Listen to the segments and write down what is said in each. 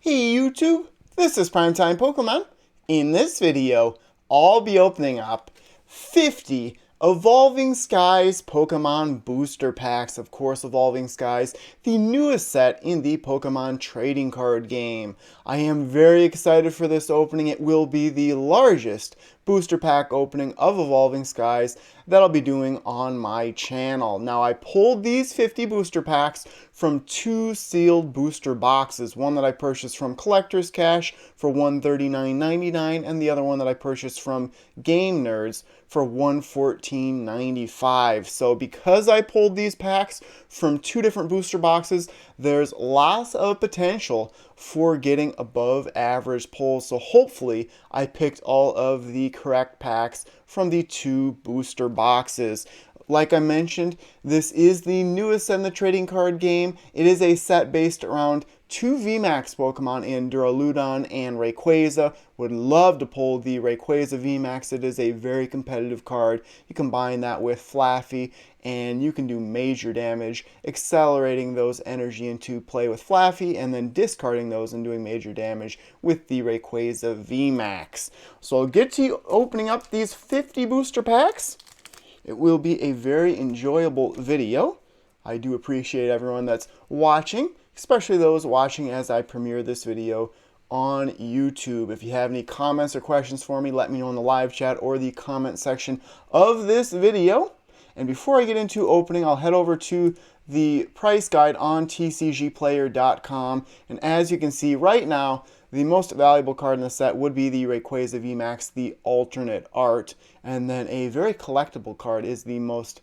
Hey YouTube, this is Primetime Pokemon. In this video, I'll be opening up 50 Evolving Skies Pokemon Booster Packs. Of course, Evolving Skies, the newest set in the Pokemon trading card game. I am very excited for this opening. It will be the largest booster pack opening of Evolving Skies that I'll be doing on my channel. Now, I pulled these 50 booster packs from two sealed booster boxes. One that I purchased from Collector's Cash for $139.99 and the other one that I purchased from Game Nerds for $114.95. So because I pulled these packs from two different booster boxes, there's lots of potential for getting above average pulls. So hopefully I picked all of the correct packs from the two booster boxes. Like I mentioned, this is the newest set in the trading card game. It is a set based around two VMAX Pokemon in Duraludon and Rayquaza. Would love to pull the Rayquaza VMAX. It is a very competitive card. You combine that with Flaffy and you can do major damage, accelerating those energy into play with Flaffy and then discarding those and doing major damage with the Rayquaza VMAX. So I'll get to opening up these 50 booster packs. It will be a very enjoyable video. I do appreciate everyone that's watching, especially those watching as I premiere this video on YouTube. If you have any comments or questions for me, let me know in the live chat or the comment section of this video. And before I get into opening, I'll head over to the price guide on tcgplayer.com. And as you can see right now, the most valuable card in the set would be the Rayquaza VMAX, the alternate art. And then a very collectible card is the most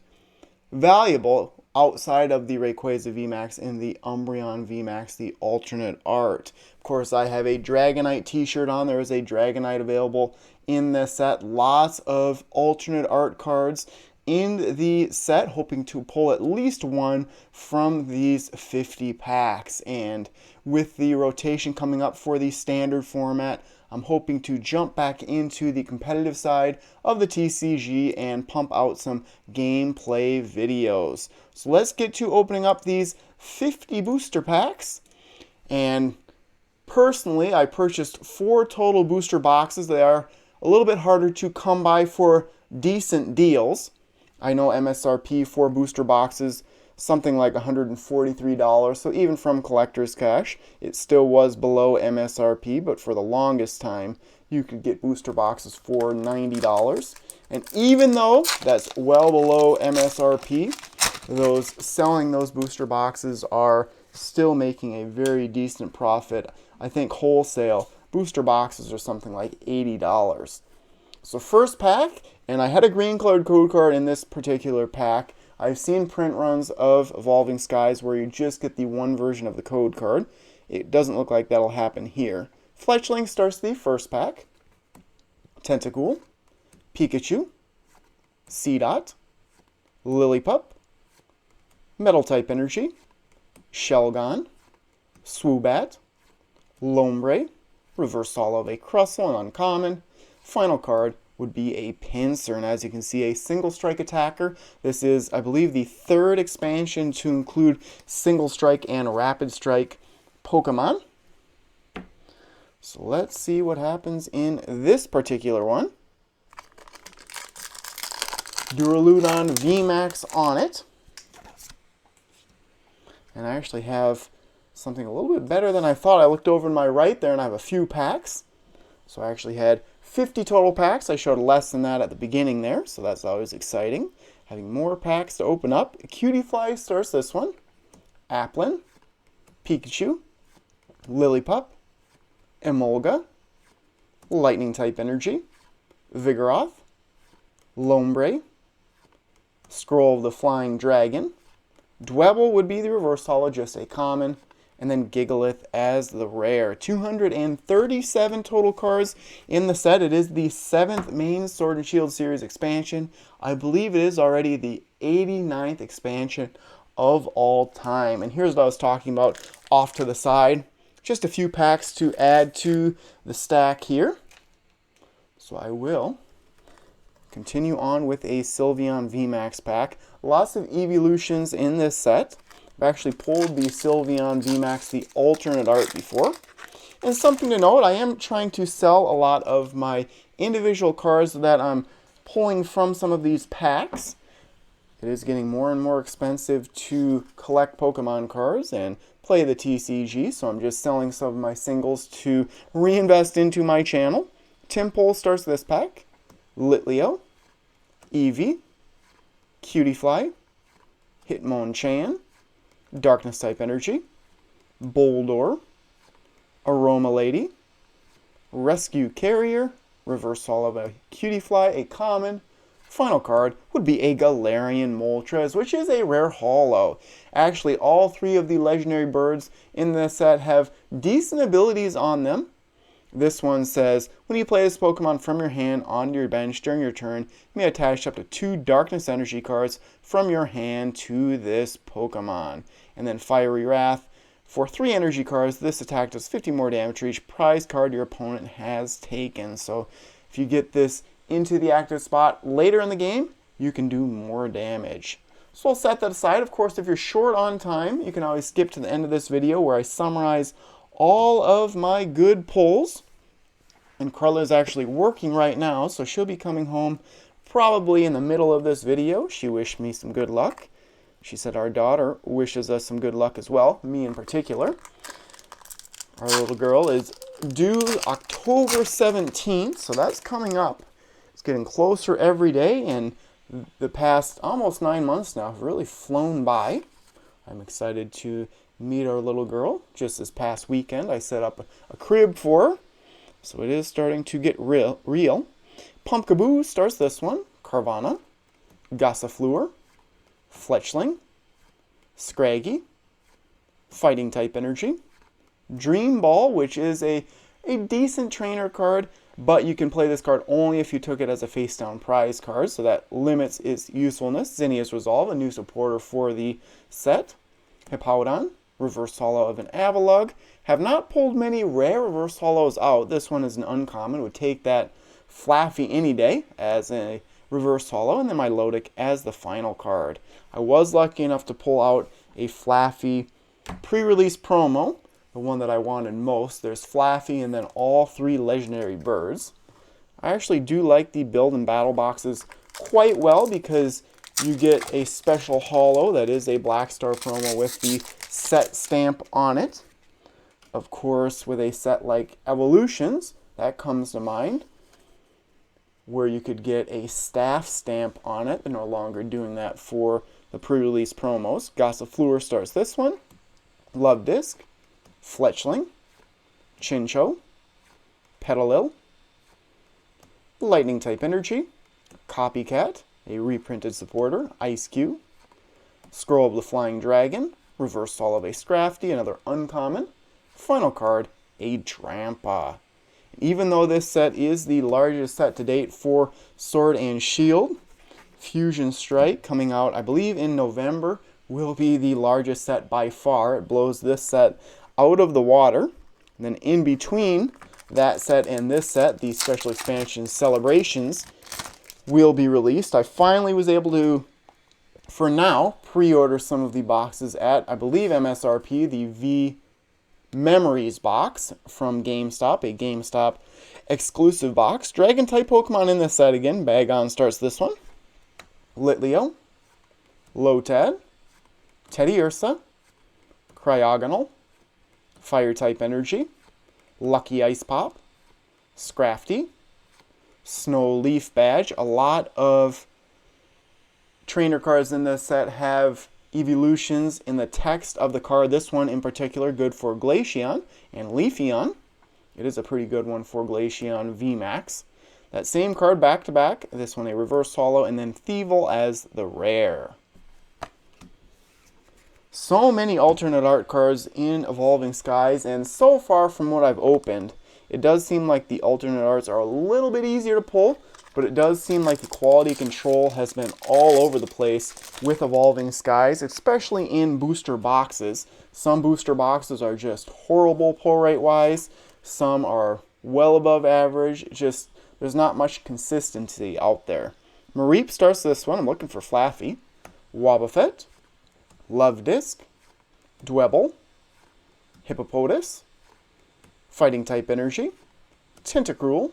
valuable outside of the Rayquaza VMAX in the Umbreon VMAX, the alternate art. Of course, I have a Dragonite t-shirt on. There is a Dragonite available in this set. Lots of alternate art cards in the set, hoping to pull at least one from these 50 packs. And with the rotation coming up for the standard format, I'm hoping to jump back into the competitive side of the TCG and pump out some gameplay videos. So let's get to opening up these 50 booster packs. And personally, I purchased 4 total booster boxes. They are a little bit harder to come by for decent deals. I know MSRP for booster boxes, something like $143, so even from Collector's Cash, it still was below MSRP, but for the longest time, you could get booster boxes for $90. And even though that's well below MSRP, selling those booster boxes are still making a very decent profit. I think wholesale booster boxes are something like $80. So first pack, and I had a green colored code card in this particular pack. I've seen print runs of Evolving Skies where you just get the one version of the code card. It doesn't look like that'll happen here. Fletchling starts the first pack. Tentacool, Pikachu, Seedot, Lillipup, Metal-type Energy, Shelgon, Swoobat, Lombre, Reverse Holo of a Crustle, an uncommon. Final card would be a Pinsir, and as you can see, a single strike attacker. This is, I believe, the third expansion to include single strike and rapid strike Pokemon. So let's see what happens in this particular one. Duraludon VMAX on it. And I actually have something a little bit better than I thought. I looked over to my right there and I have a few packs. So I actually had 50 total packs. I showed less than that at the beginning there, so that's always exciting. Having more packs to open up. Cutiefly starts this one. Applin, Pikachu, Lillipup, Emolga, Lightning-type Energy, Vigoroth, Lombre, Scroll of the Flying Dragon, Dwebble would be the reverse holo, just a common, and then Gigalith as the rare. 237 total cards in the set. It is the 7th main Sword and Shield series expansion. I believe it is already the 89th expansion of all time. And here's what I was talking about off to the side. Just a few packs to add to the stack here. So I will continue on with a Sylveon VMAX pack. Lots of evolutions in this set. I've actually pulled the Sylveon VMAX, the alternate art, before. And something to note, I am trying to sell a lot of my individual cards that I'm pulling from some of these packs. It is getting more and more expensive to collect Pokemon cards and play the TCG, so I'm just selling some of my singles to reinvest into my channel. Tim Pole starts this pack. Litleo, Eevee, Cutiefly, Hitmonchan, Darkness type Energy, Boldore, Aroma Lady, Rescue Carrier, Reverse Holo of a Cutiefly, a common. Final card would be a Galarian Moltres, which is a rare holo. Actually, all three of the legendary birds in this set have decent abilities on them. This one says, when you play this Pokemon from your hand onto your bench during your turn, you may attach up to 2 Darkness Energy cards from your hand to this Pokemon. And then Fiery Wrath. For 3 energy cards, this attack does 50 more damage to each prize card your opponent has taken. So if you get this into the active spot later in the game, you can do more damage. So I'll set that aside. Of course, if you're short on time, you can always skip to the end of this video where I summarize all of my good pulls. And Carla's actually working right now, so she'll be coming home probably in the middle of this video. She wished me some good luck. She said our daughter wishes us some good luck as well, me in particular. Our little girl is due October 17th, so that's coming up. It's getting closer every day, and the past almost 9 months now have really flown by. I'm excited to meet our little girl. Just this past weekend, I set up a crib for her, so it is starting to get real. Pumpkaboo starts this one. Carvanha, Gossifleur, Fletchling, Scraggy, Fighting type Energy, Dream Ball, which is a decent trainer card, but you can play this card only if you took it as a face-down prize card, so that limits its usefulness. Zinnia's Resolve, a new supporter for the set. Hippowdon, Reverse Holo of an Avalugg. Have not pulled many rare Reverse Holos out. This one is an uncommon. Would take that Flaffy any day as a Reverse Holo, and then my Milotic as the final card. I was lucky enough to pull out a Flaffy pre-release promo, the one that I wanted most. There's Flaffy and then all 3 legendary birds. I actually do like the build and battle boxes quite well because you get a special holo that is a Black Star promo with the set stamp on it. Of course, with a set like Evolutions, that comes to mind, where you could get a staff stamp on it. They're no longer doing that for the pre-release promos. Gossifleur starts this one. Love Disc, Fletchling, Chinchou, Petalil, Lightning type Energy, Copycat, a reprinted supporter, Ice Cube, Scroll of the Flying Dragon, Reverse Holo of a Scrafty, another uncommon. Final card, a Drampa. Even though this set is the largest set to date for Sword and Shield, Fusion Strike, coming out, I believe, in November, will be the largest set by far. It blows this set out of the water. And then in between that set and this set, the Special Expansion Celebrations will be released. I finally was able to, for now, pre-order some of the boxes at, I believe, MSRP, the V Memories box from GameStop, a GameStop exclusive box. Dragon type Pokemon in this set again. Bagon starts this one. Litleo, Lotad, Teddiursa, Cryogonal, Fire type Energy, Lucky Ice Pop, Scrafty, Snow Leaf Badge. A lot of trainer cards in this set have evolutions in the text of the card. This one in particular, good for Glaceon and Leafeon. It is a pretty good one for Glaceon VMAX. That same card back to back, this one a Reverse Holo, and then Thievul as the rare. So many alternate art cards in Evolving Skies, and so far from what I've opened, it does seem like the alternate arts are a little bit easier to pull, but it does seem like the quality control has been all over the place with Evolving Skies, especially in booster boxes. Some booster boxes are just horrible pull rate wise. Some are well above average. Just, there's not much consistency out there. Mareep starts this one. I'm looking for Flaffy. Wobbuffet, Love Disc, Dwebble, Hippopotas, Fighting type energy, Tentacruel,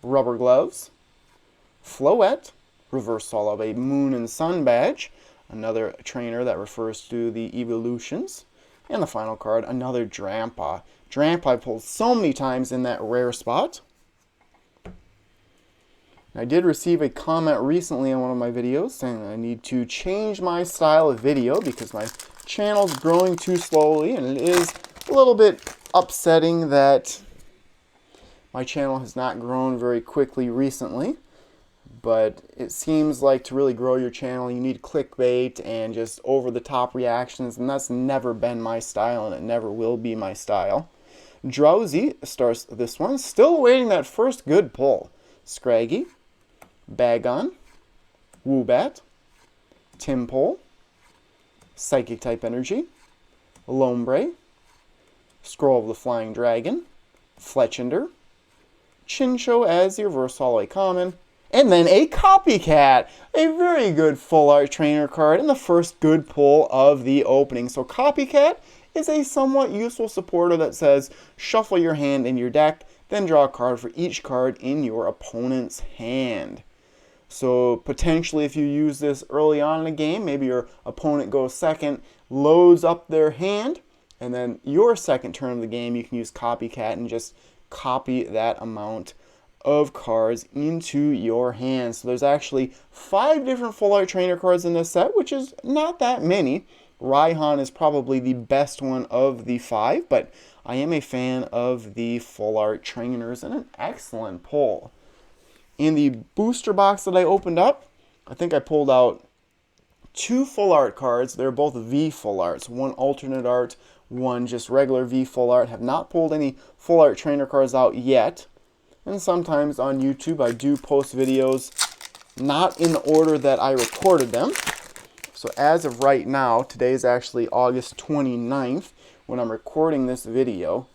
Rubber Gloves, Floette, reversal of a Moon and Sun badge, another trainer that refers to the evolutions, and the final card, another Drampa. Drampa I pulled so many times in that rare spot. I did receive a comment recently on one of my videos saying that I need to change my style of video because my channel's growing too slowly, and it is a little bit upsetting that my channel has not grown very quickly recently. But it seems like to really grow your channel, you need clickbait and just over-the-top reactions, and that's never been my style, and it never will be my style. Drowsy starts this one. Still awaiting that first good pull. Scraggy, Bagon, Woobat, Timpole, Psychic type energy, Lombre, Scroll of the Flying Dragon, Fletchinder, Chinchou as the reverse holo common, and then a Copycat, a very good full art trainer card and the first good pull of the opening. So Copycat is a somewhat useful supporter that says shuffle your hand in your deck, then draw a card for each card in your opponent's hand. So potentially if you use this early on in the game, maybe your opponent goes second, loads up their hand, and then your second turn of the game you can use Copycat and just copy that amount of cards into your hand. So there's actually 5 different full art trainer cards in this set, which is not that many. Raihan is probably the best one of the 5, but I am a fan of the full art trainers and an excellent pull. In the booster box that I opened up, I think I pulled out 2 full art cards. They're both V full arts, one alternate art, one just regular V full art. Have not pulled any full art trainer cards out yet. And sometimes on YouTube I do post videos not in the order that I recorded them. So as of right now, today is actually August 29th when I'm recording this video.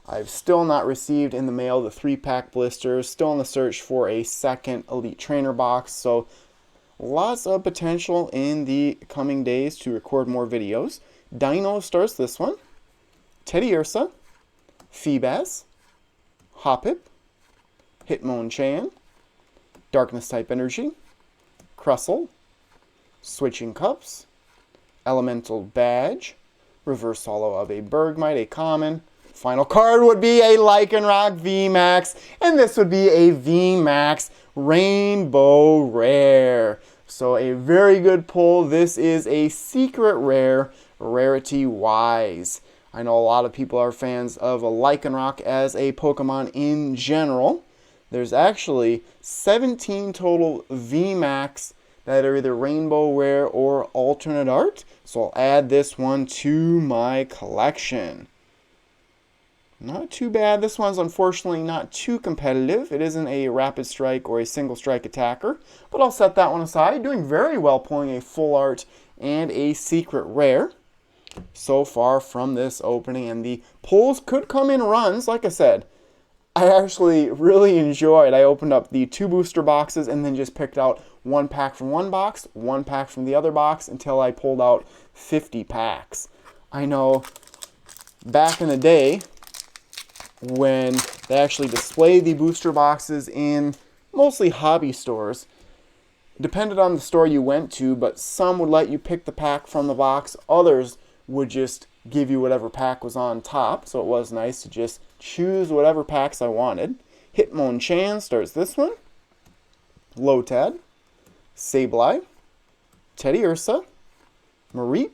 I've still not received in the mail the 3-pack blisters, still in the search for a second Elite Trainer box, so lots of potential in the coming days to record more videos. Dino starts this one, Teddiursa, Feebas, Hoppip, Hitmonchan, Darkness type energy, Crustle, Switching Cups, Elemental Badge, reverse holo of a Bergmite, a common. Final card would be a Lycanroc VMAX, and this would be a VMAX Rainbow Rare. So a very good pull. This is a secret rare, rarity-wise. I know a lot of people are fans of a Lycanroc as a Pokemon in general. There's actually 17 total VMAX that are either Rainbow Rare or alternate art. So I'll add this one to my collection. Not too bad. This one's unfortunately not too competitive. It isn't a rapid strike or a single strike attacker, but I'll set that one aside. Doing very well pulling a full art and a secret rare so far from this opening, and the pulls could come in runs. Like I said, I actually really enjoyed. I opened up the 2 booster boxes and then just picked out 1 pack from one box, 1 pack from the other box until I pulled out 50 packs. I know back in the day when they actually display the booster boxes in mostly hobby stores, depended on the store you went to, but some would let you pick the pack from the box, others would just give you whatever pack was on top, so it was nice to just choose whatever packs I wanted. Hitmonchan starts this one, Lotad, Sableye, Teddiursa, Mareep,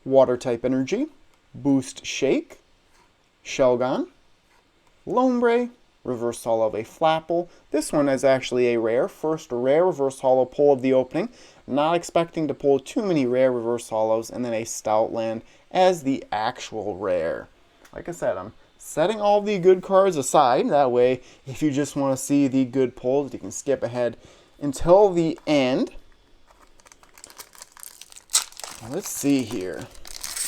Water type energy, Boost Shake, Shelgon, Lombre, reverse holo of a Flapple. This one is actually a rare, first rare reverse holo pull of the opening. Not expecting to pull too many rare reverse holos, and then a Stoutland as the actual rare. Like I said, I'm setting all the good cards aside. That way, if you just want to see the good pulls, you can skip ahead until the end. Let's see here.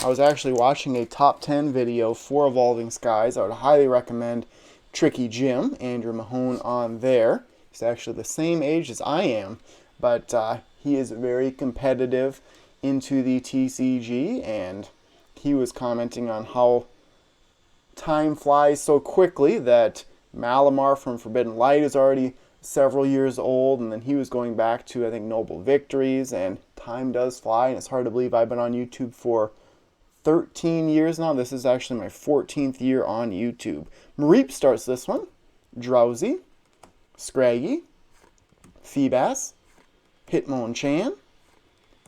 I was actually watching a top 10 video for Evolving Skies. I would highly recommend Tricky Jim, Andrew Mahone, on there. He's actually the same age as I am, but he is very competitive into the TCG, and he was commenting on how time flies so quickly that Malamar from Forbidden Light is already several years old, and then he was going back to, I think, Noble Victories, and time does fly, and it's hard to believe I've been on YouTube for 13 years now. This is actually my 14th year on YouTube. Mareep starts this one. Drowsy, Scraggy, Feebas, Hitmonchan,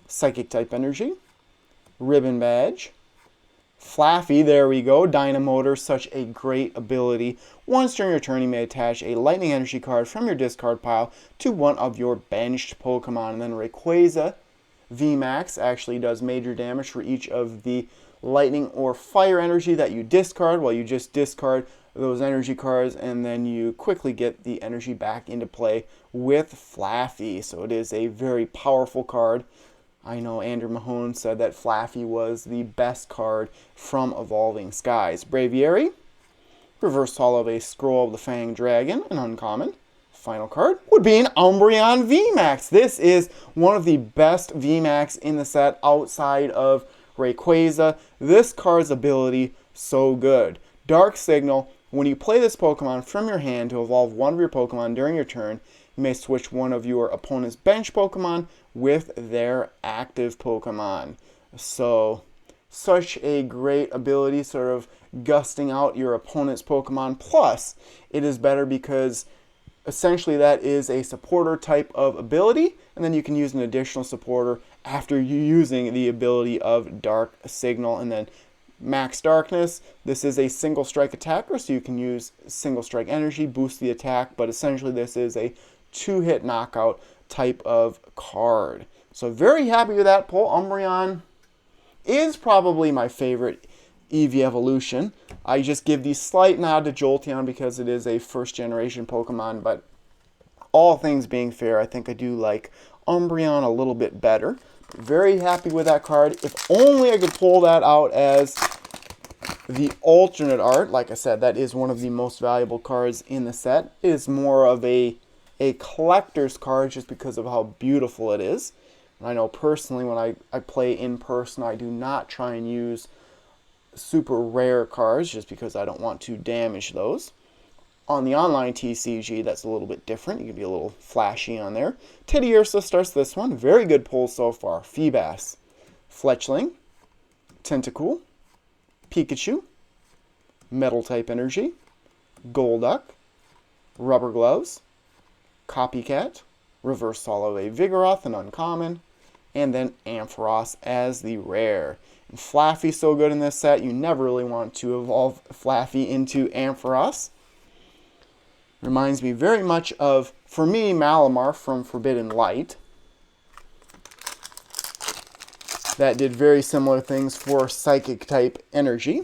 Psychic type Energy, Ribbon Badge, Flaffy, there we go, Dynamotor, such a great ability. Once during your turn, you may attach a Lightning Energy card from your discard pile to one of your benched Pokemon. And then Rayquaza, VMAX, actually does major damage for each of the Lightning or Fire Energy that you discard. Well, you just discard those energy cards, and then you quickly get the energy back into play with Flaffy. So it is a very powerful card. I know Andrew Mahone said that Flaffy was the best card from Evolving Skies. Braviary, reverse holo of a Scroll of the Fanged Dragon, an uncommon. Final card would be an Umbreon VMAX. This is one of the best VMAX in the set outside of Rayquaza. This card's ability, so good. Dark Signal, when you play this Pokemon from your hand to evolve one of your Pokemon during your turn, you may switch one of your opponent's bench Pokemon with their active Pokemon. So, such a great ability, sort of gusting out your opponent's Pokemon. Plus, it is better because essentially that is a supporter type of ability, and then you can use an additional supporter after you using the ability of Dark Signal. And then Max Darkness, this is a single strike attacker, so you can use single strike energy, boost the attack, but essentially this is a 2-hit knockout type of card. So very happy with that pull. Umbreon is probably my favorite Eevee evolution. I just give the slight nod to Jolteon because it is a first generation Pokemon, but all things being fair, I think I do like Umbreon a little bit better. Very happy with that card. If only I could pull that out as the alternate art. Like I said, that is one of the most valuable cards in the set. It is more of a collector's card just because of how beautiful it is. And I know personally when I play in person, I do not try and use super rare cards just because I don't want to damage those. On the online TCG, that's a little bit different. You can be a little flashy on there. Teddiursa starts this one. Very good pull so far. Feebas, Fletchling, Tentacool, Pikachu, Metal type Energy, Golduck, Rubber Gloves, Copycat, reverse holo a Vigoroth, an uncommon, and then Ampharos as the rare. And Flaffy's so good in this set, you never really want to evolve Flaffy into Ampharos. Reminds me very much of, for me, Malamar from Forbidden Light. That did very similar things for Psychic type Energy.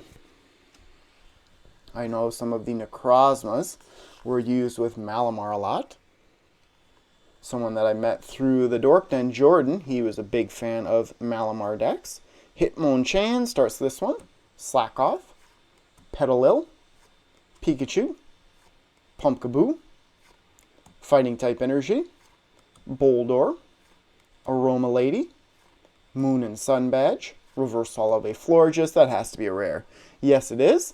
I know some of the Necrozmas were used with Malamar a lot. Someone that I met through the Dork Den, Jordan, he was a big fan of Malamar decks. Hitmonchan starts this one. Slack Off, Petalil, Pikachu, Pumpkaboo, Fighting type Energy, Boldor, Aroma Lady, Moon and Sun Badge, reverse holo of a Florges. That has to be a rare. Yes, it is.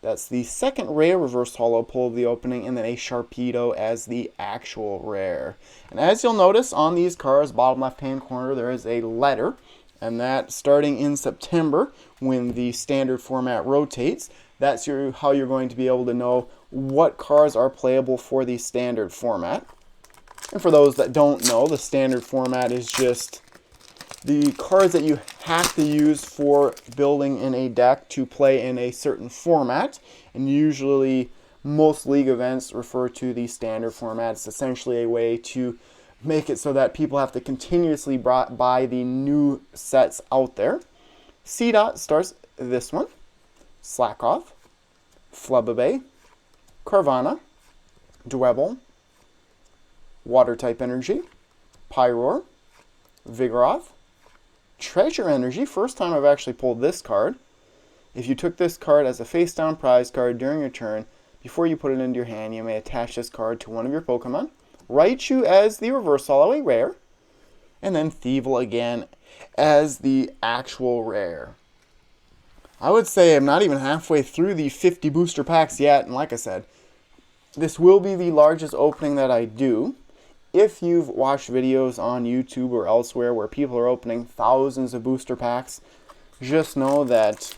That's the second rare reverse holo pull of the opening, and then a Sharpedo as the actual rare. And as you'll notice on these cards, bottom left-hand corner, there is a letter, and that starting in September, when the standard format rotates, that's how you're going to be able to know what cards are playable for the standard format. And for those that don't know, the standard format is just the cards that you have to use for building in a deck to play in a certain format. And usually most league events refer to the standard format. It's essentially a way to make it so that people have to continuously buy the new sets out there. C-Dot starts this one. Slack Off, Flubberby, Carvana, Dwebble, Water type Energy, Pyroar, Vigoroth, Treasure Energy. First time I've actually pulled this card. If you took this card as a face-down prize card during your turn, before you put it into your hand, you may attach this card to one of your Pokemon. Raichu as the reverse holo, a rare. And then Thievul again as the actual rare. I would say I'm not even halfway through the 50 booster packs yet, and like I said, this will be the largest opening that I do. If you've watched videos on YouTube or elsewhere where people are opening thousands of booster packs, just know that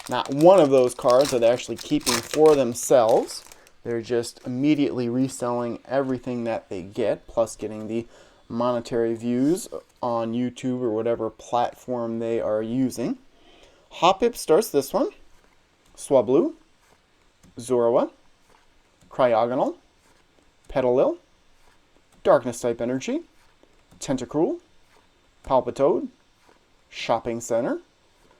not one of those cards are they actually keeping for themselves. They're just immediately reselling everything that they get, plus getting the monetary views on YouTube or whatever platform they are using. Hoppip starts this one. Swablu, Zorua, Cryogonal, Petalil, Darkness type energy, Tentacruel, Palpitoad, Shopping Center,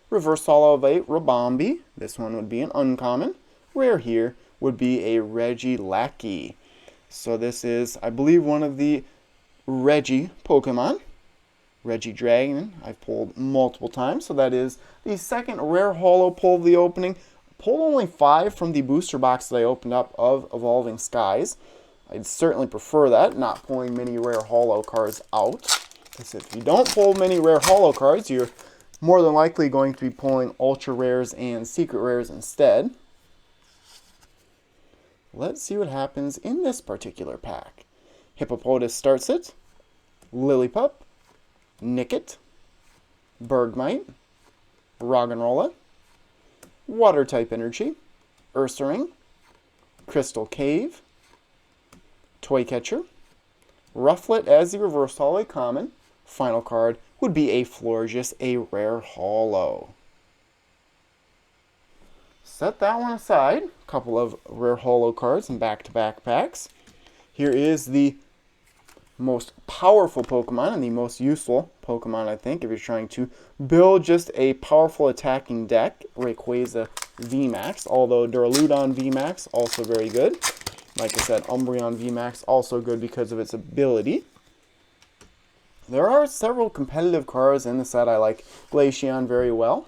Reverse Hollow of a Rabombi. This one would be an uncommon. Rare here would be a Regieleki. So this is, I believe, one of the Regi Pokemon. Regidragon, I've pulled multiple times. So that is the second rare holo pull of the opening. Pulled only 5 from the booster box that I opened up of Evolving Skies. I'd certainly prefer that, not pulling many rare holo cards out. Because if you don't pull many rare holo cards, you're more than likely going to be pulling ultra rares and secret rares instead. Let's see what happens in this particular pack. Hippopotas starts it. Lillipup, Nickit, Bergmite, Roggenrola, Water type energy, Ursaring, Crystal Cave, Toycatcher, Rufflet as the reverse holo common. Final card would be a Florges, a rare holo. Set that one aside. A couple of rare holo cards in back-to-back packs. Here is the most powerful Pokemon and the most useful Pokemon, I think, if you're trying to build just a powerful attacking deck. Rayquaza VMAX, although Duraludon VMAX, also very good. Like I said, Umbreon VMAX, also good because of its ability. There are several competitive cards in the set. I like Glaceon very well.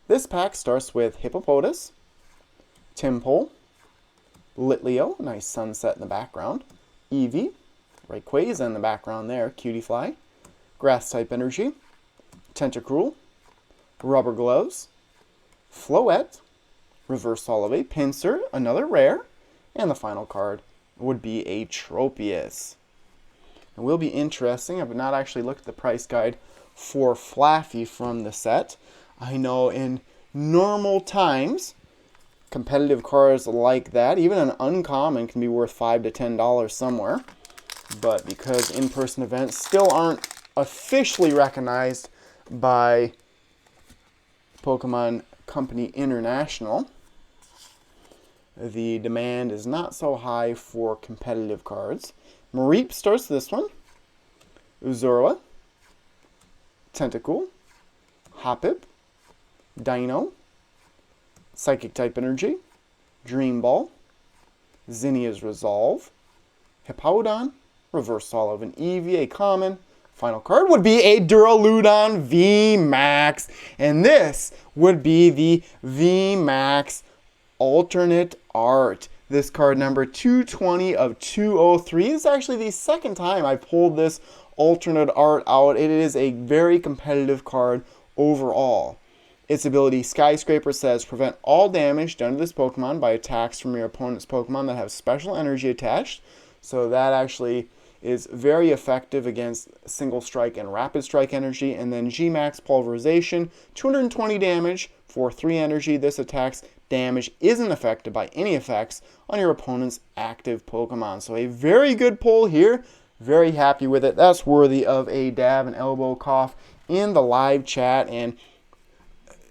This pack starts with Hippopotas, Tympole, Litleo, nice sunset in the background, Eevee, Rayquaza in the background there, Cutiefly, Grass type energy, Tentacruel, Rubber Gloves, Floette, Reverse Holo, Pinsir, another rare, and the final card would be a Tropius. It will be interesting. I have not actually looked at the price guide for Flaffy from the set. I know in normal times, competitive cards like that, even an uncommon, can be worth $5 to $10 somewhere. But because in-person events still aren't officially recognized by Pokemon Company International, the demand is not so high for competitive cards. Mareep starts this one. Zorua, Tentacool, Hoppip, Dino, Psychic type energy, Dream Ball, Zinnia's Resolve, Hippowdon, Reverse Holo of an Eevee, a common. Final card would be a Duraludon VMAX, and this would be the VMAX alternate art. This card number 220 of 203 is actually the second time I pulled this alternate art out. It is a very competitive card overall. Its ability, Skyscraper, says prevent all damage done to this Pokemon by attacks from your opponent's Pokemon that have special energy attached. So that actually is very effective against single strike and rapid strike energy. And then G-Max Pulverization, 220 damage for 3 energy. This attack's damage isn't affected by any effects on your opponent's active Pokemon. So a very good pull here. Very happy with it. That's worthy of a dab and elbow cough in the live chat. And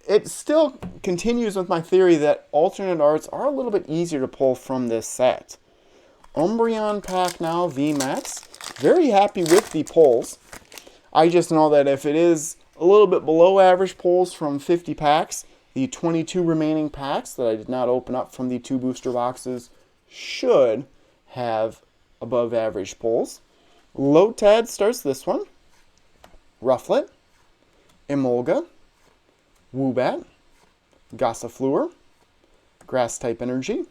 it still continues with my theory that alternate arts are a little bit easier to pull from this set. Umbreon pack now, VMAX. Very happy with the pulls. I just know that if it is a little bit below average pulls from 50 packs, the 22 remaining packs that I did not open up from the 2 booster boxes should have above average pulls. Lotad starts this one. Rufflet, Emolga, Woobat, Gossifleur, Grass type energy,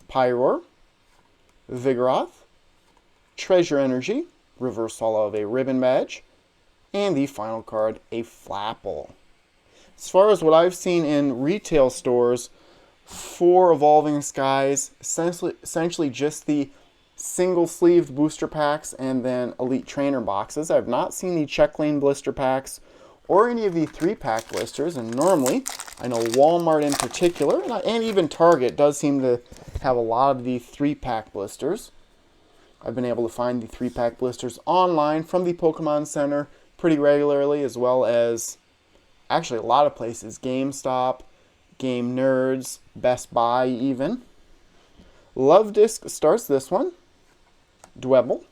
Pyroar, Vigoroth, Treasure Energy, Reverse Holo of a Ribbon Badge, and the final card, a Flapple. As far as what I've seen in retail stores for Evolving Skies, essentially just the single-sleeved booster packs and then Elite Trainer boxes. I've not seen the Check Lane blister packs or any of the 3-pack blisters, and normally, I know Walmart in particular, and even Target does seem to have a lot of the 3-pack blisters. I've been able to find the 3-pack blisters online from the Pokemon Center pretty regularly, as well as actually a lot of places. GameStop, Game Nerds, Best Buy even. Love Disc starts this one. Dwebble,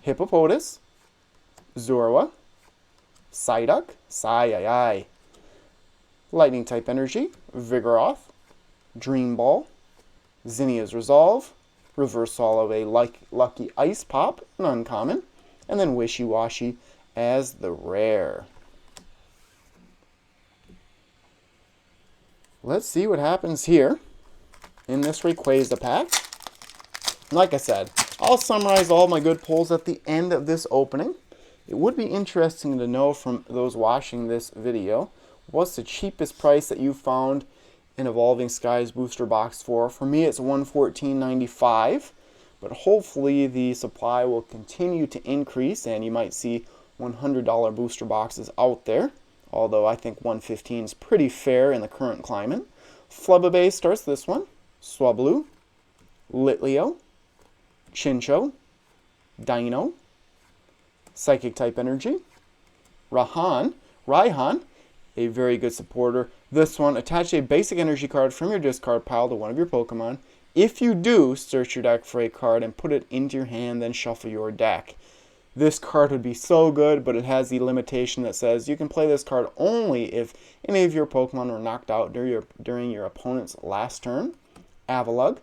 Hippopotas, Zorua, Psyduck, Psy-ai-ai, Lightning type Energy, Vigoroth, Dream Ball, Zinnia's Resolve, Reversal of a Lucky Ice Pop, an uncommon, and then Wishy Washy as the rare. Let's see what happens here in this Rayquaza pack. Like I said, I'll summarize all my good pulls at the end of this opening. It would be interesting to know from those watching this video, what's the cheapest price that you found in Evolving Skies booster box for? For me, it's $114.95, but hopefully the supply will continue to increase and you might see $100 booster boxes out there, although I think $115 is pretty fair in the current climate. Flubébé starts this one. Swablu, Litleo, Chinchou, Dino, Psychic type Energy, Raihan, a very good supporter. This one, attach a basic energy card from your discard pile to one of your Pokemon. If you do, search your deck for a card and put it into your hand, then shuffle your deck. This card would be so good, but it has the limitation that says you can play this card only if any of your Pokemon were knocked out during your opponent's last turn. Avalugg,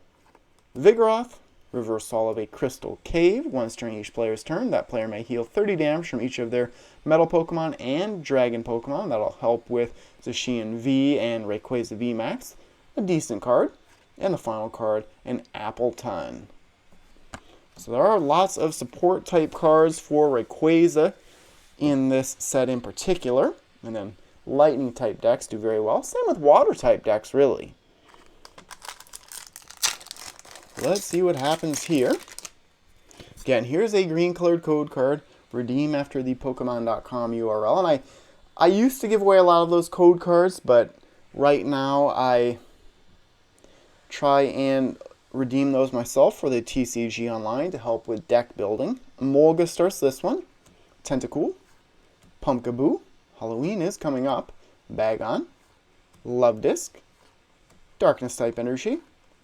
Vigoroth, Reversal of a Crystal Cave. Once during each player's turn, that player may heal 30 damage from each of their Metal Pokemon and Dragon Pokemon. That'll help with Zacian V and Rayquaza VMAX. A decent card. And the final card, an Appleton. So there are lots of support type cards for Rayquaza in this set in particular. And then Lightning type decks do very well. Same with Water type decks, really. Let's see what happens here. Again, here's a green colored code card. Redeem after the Pokemon.com URL. And I used to give away a lot of those code cards, but right now I try and redeem those myself for the TCG Online to help with deck building. Molga starts this one. Tentacool, Pumpkaboo, Halloween is coming up, Bagon, Love Disc, Darkness type Energy,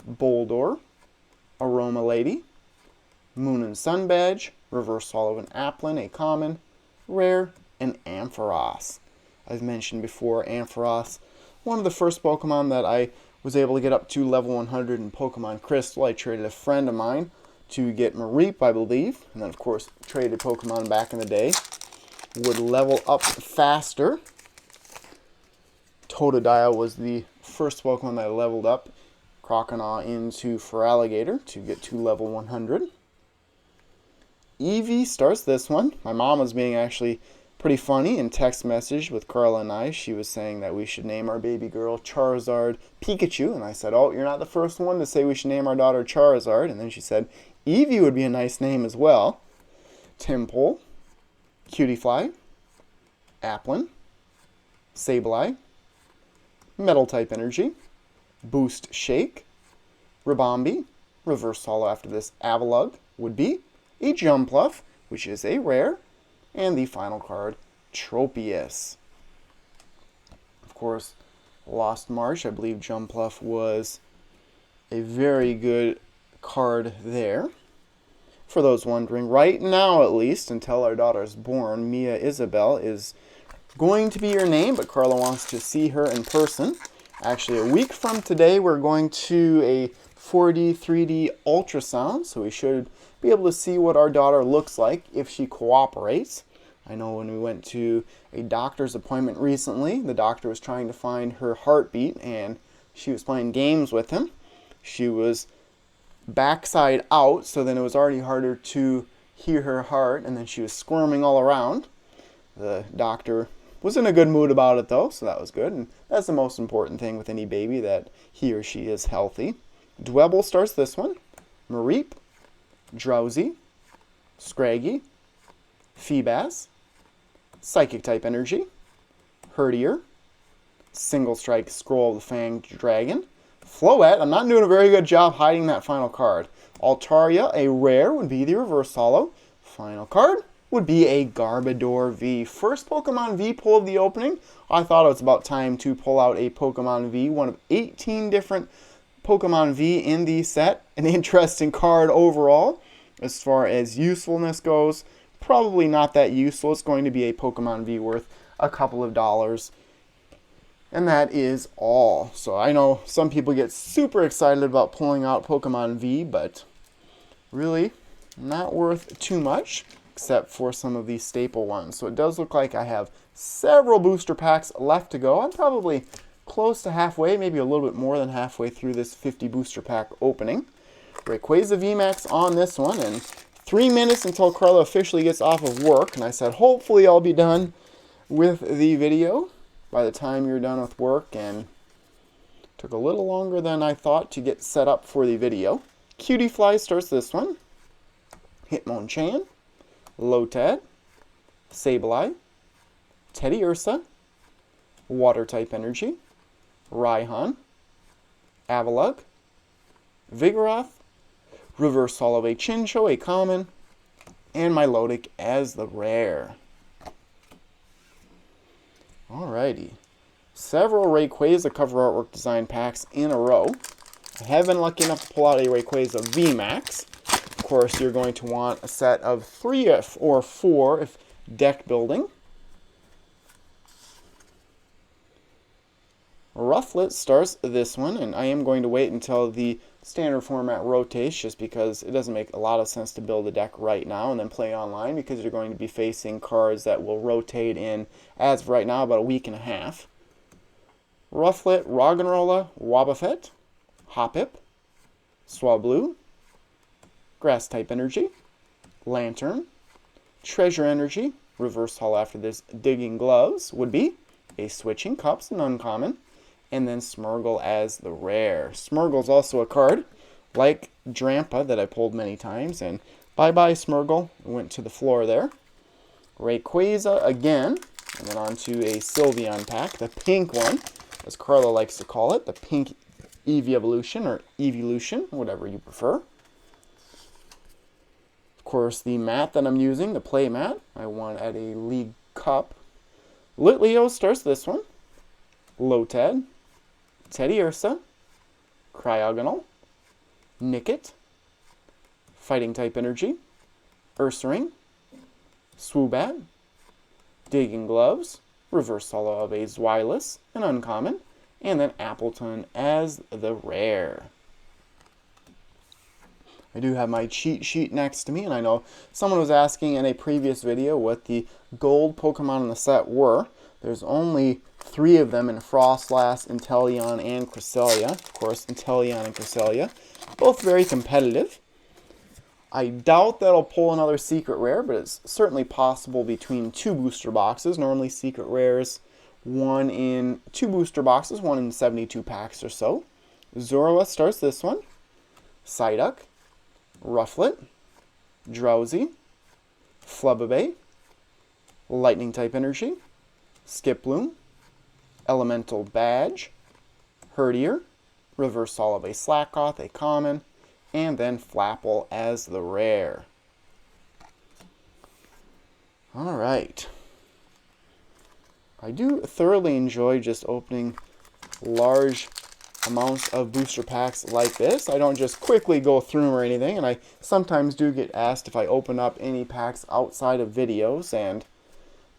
Boldore, Aroma Lady, Moon and Sun Badge, Reversal of an Applin, a common, rare, and Ampharos. I've mentioned before, Ampharos, one of the first Pokemon that I was able to get up to level 100 in Pokemon Crystal. I traded a friend of mine to get Mareep, I believe, and then of course traded Pokemon back in the day. Would level up faster. Totodile was the first Pokemon that I leveled up Croconaw into Feraligatr to get to level 100. Eevee starts this one. My mom was being actually pretty funny in text message with Carla and I. She was saying that we should name our baby girl Charizard Pikachu. And I said, oh, you're not the first one to say we should name our daughter Charizard. And then she said, Eevee would be a nice name as well. Timpole, Cutiefly, Applin, Sableye, Metal type Energy, Boost Shake, Ribombee, Reverse Holo after this Avalugg would be a Jumpluff, which is a rare, and the final card, Tropius. Of course, Lost March, I believe Jumpluff was a very good card there. For those wondering, right now at least, until our daughter's born, Mia Isabel is going to be your name, but Carla wants to see her in person. Actually, a week from today, we're going to a 4D, 3D ultrasound, so we should be able to see what our daughter looks like if she cooperates. I know when we went to a doctor's appointment recently, the doctor was trying to find her heartbeat, and she was playing games with him. She was backside out, so then it was already harder to hear her heart, and then she was squirming all around. The doctor Was in a good mood about it though, so that was good. And that's the most important thing with any baby, that he or she is healthy. Dwebble starts this one. Mareep, Drowsy, Scraggy, Feebas, Psychic type Energy, Herdier, Single Strike Scroll of the Fanged Dragon, Floette. I'm not doing a very good job hiding that final card. Altaria, a rare, would be the reverse holo. Final card would be a Garbodor V. First Pokemon V pull of the opening. I thought it was about time to pull out a Pokemon V, one of 18 different Pokemon V in the set. An interesting card overall. As far as usefulness goes, probably not that useful. It's going to be a Pokemon V worth a couple of dollars. And that is all. So I know some people get super excited about pulling out Pokemon V, but really not worth too much, except for some of these staple ones. So it does look like I have several booster packs left to go. I'm probably close to halfway, maybe a little bit more than halfway through this 50 booster pack opening. Rayquaza VMAX on this one, and 3 minutes until Carla officially gets off of work. And I said hopefully I'll be done with the video by the time you're done with work, and took a little longer than I thought to get set up for the video. Cutie Fly starts this one. Hitmonchan, Lotad, Sableye, Teddiursa, Water type Energy, Raihan, Avalugg, Vigoroth, Reverse Holo of a Chinchou, a common, and Milotic as the rare. Alrighty. Several Rayquaza cover artwork design packs in a row. I have been lucky enough to pull out a Rayquaza VMAX. Of course, you're going to want a set of 3 or 4 if deck building. Rufflet starts this one, and I am going to wait until the standard format rotates, just because it doesn't make a lot of sense to build a deck right now and then play online, because you're going to be facing cards that will rotate in, as of right now, about a week and a half. Rufflet, Roggenrola, Wobbuffet, Hoppip, Swablu, Grass type Energy, Lantern, Treasure Energy, reverse holo after this Digging Gloves would be a Switching Cups, an uncommon, and then Smeargle as the rare. Smeargle's also a card, like Drampa, that I pulled many times, and bye-bye Smeargle, went to the floor there. Rayquaza again, and then on to a Sylveon pack, the pink one, as Carla likes to call it, the pink Evolution, or Evolution, whatever you prefer. Of course, the mat that I'm using, the play mat, I won at a League Cup. Litleo starts this one. Lotad, Teddiursa, Cryogonal, Nickit, Fighting type Energy, Ursaring, Swoobat, Digging Gloves, reverse holo of a Zweilous, an uncommon, and then Appleton as the rare. I do have my cheat sheet next to me, and I know someone was asking in a previous video what the gold Pokemon in the set were. There's only 3 of them in Frostlass, Inteleon, and Cresselia. Of course, Inteleon and Cresselia, both very competitive. I doubt that I'll pull another secret rare, but it's certainly possible between 2 booster boxes. Normally secret rares, 1 in 2 booster boxes, 1 in 72 packs or so. Zorua starts this one. Psyduck, Rufflet, Drowsy, Flubebe, Lightning type Energy, Skiploom, Elemental Badge, Herdier, reverse holo of a Slackoth, a common, and then Flapple as the rare. Alright. I do thoroughly enjoy just opening large amounts of booster packs like this. I don't just quickly go through them or anything, and I sometimes do get asked if I open up any packs outside of videos, and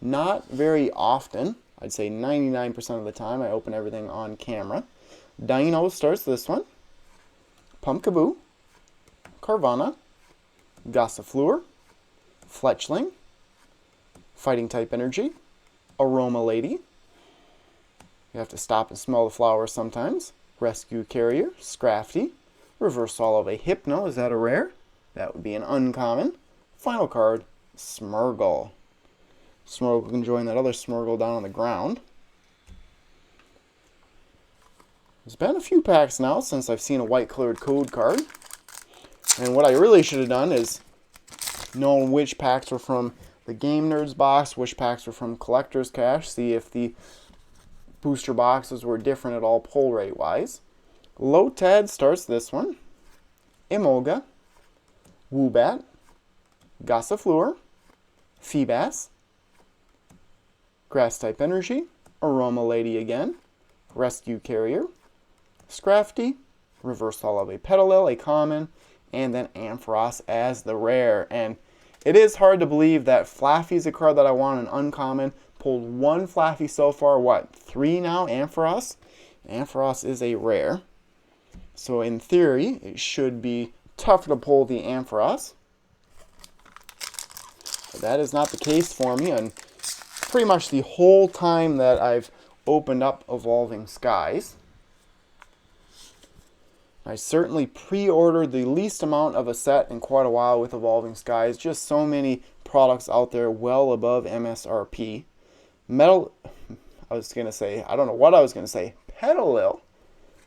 not very often. I'd say 99% of the time I open everything on camera. Dino starts this one. Pumpkaboo, Carvana, Gossifleur, Fletchling, Fighting type Energy, Aroma Lady. You have to stop and smell the flowers sometimes. Rescue Carrier, Scrafty, reverse holo of a Hypno. Is that a rare? That would be an uncommon. Final card, Smeargle. Smurgle can join that other Smurgle down on the ground. There's been a few packs now since I've seen a white colored code card. And what I really should have done is known which packs were from the Game Nerds box, which packs were from Collector's Cache, see if the booster boxes were different at all pull rate wise. Lotad starts this one. Emolga, Woobat, Gossifleur, Feebas, Grass-type Energy, Aroma Lady again, Rescue Carrier, Scrafty, Reverse Holo Petalil, a common, and then Ampharos as the rare. And it is hard to believe that Flaffy is a card that I want an uncommon. Pulled one Flaffy so far, what, 3 now, Ampharos? Ampharos is a rare. So in theory, it should be tough to pull the Ampharos. But that is not the case for me, and pretty much the whole time that I've opened up Evolving Skies. I certainly pre-ordered the least amount of a set in quite a while with Evolving Skies. Just so many products out there well above MSRP. I was going to say, I don't know what I was going to say. Petalil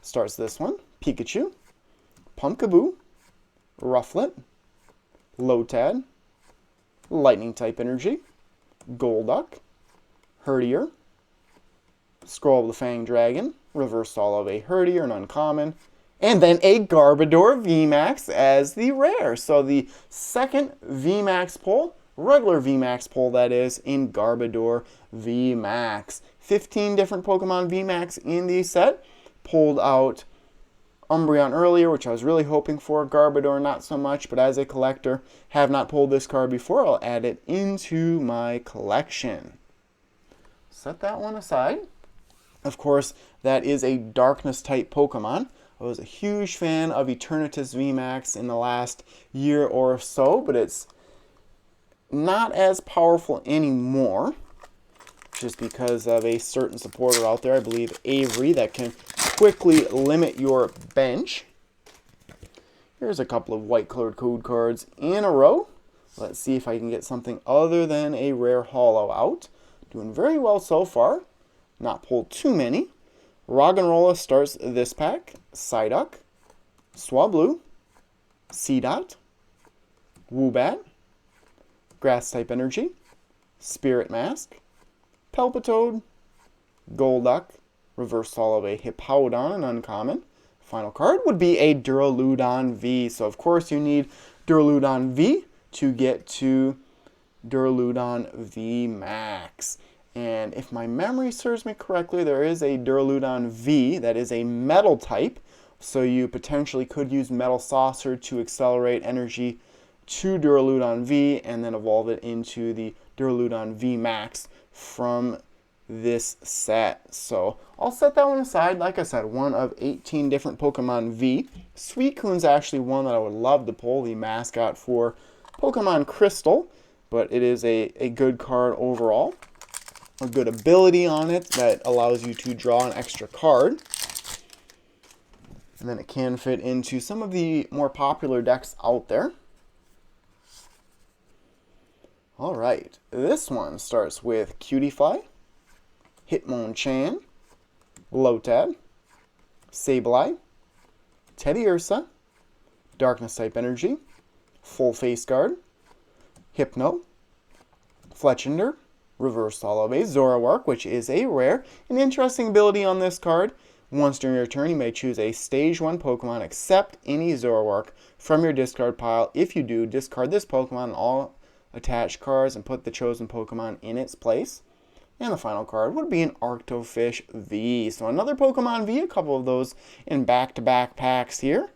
starts this one. Pikachu, Pumpkaboo, Rufflet, Lotad, Lightning-type Energy, Golduck, Herdier, Scroll of the Fanged Dragon, Reverse Holo of a Herdier, an uncommon, and then a Garbodor VMAX as the rare. So the second VMAX pull, regular VMAX pull that is, in Garbodor VMAX. 15 different Pokemon VMAX in the set. Pulled out Umbreon earlier, which I was really hoping for. Garbodor not so much, but as a collector, have not pulled this card before. I'll add it into my collection. Set that one aside. Of course, that is a Darkness type Pokemon. I was a huge fan of Eternatus VMAX in the last year or so, but it's not as powerful anymore, just because of a certain supporter out there, I believe Avery, that can quickly limit your bench. Here's a couple of white colored code cards in a row. Let's see if I can get something other than a rare holo out. Doing very well so far. Not pulled too many. Roggenrola starts this pack. Psyduck, Swablu, Seedot, Woobat, Grass-type Energy, Spirit Mask, Palpitoad, Golduck, Reverse Holo of a Hippowdon, an uncommon. Final card would be a Duraludon V. So of course you need Duraludon V to get to Duraludon VMAX. And if my memory serves me correctly, there is a Duraludon V that is a metal type. So you potentially could use Metal Saucer to accelerate energy to Duraludon V and then evolve it into the Duraludon VMAX from this set. So I'll set that one aside. Like I said, one of 18 different Pokemon V. Suicune's actually one that I would love to pull, the mascot for Pokemon Crystal. But it is a good card overall. A good ability on it that allows you to draw an extra card. And then it can fit into some of the more popular decks out there. Alright, this one starts with Cutiefly, Hitmonchan, Lotad, Sableye, Teddiursa, Darkness-type Energy, Full Face Guard, Hypno, Fletchinder, Reverse Holo of a Zoroark, which is a rare. An interesting ability on this card. Once during your turn, you may choose a Stage 1 Pokemon except any Zoroark from your discard pile. If you do, discard this Pokemon and all attached cards and put the chosen Pokemon in its place. And the final card would be an Arctofish V. So another Pokemon V, a couple of those in back-to-back packs here.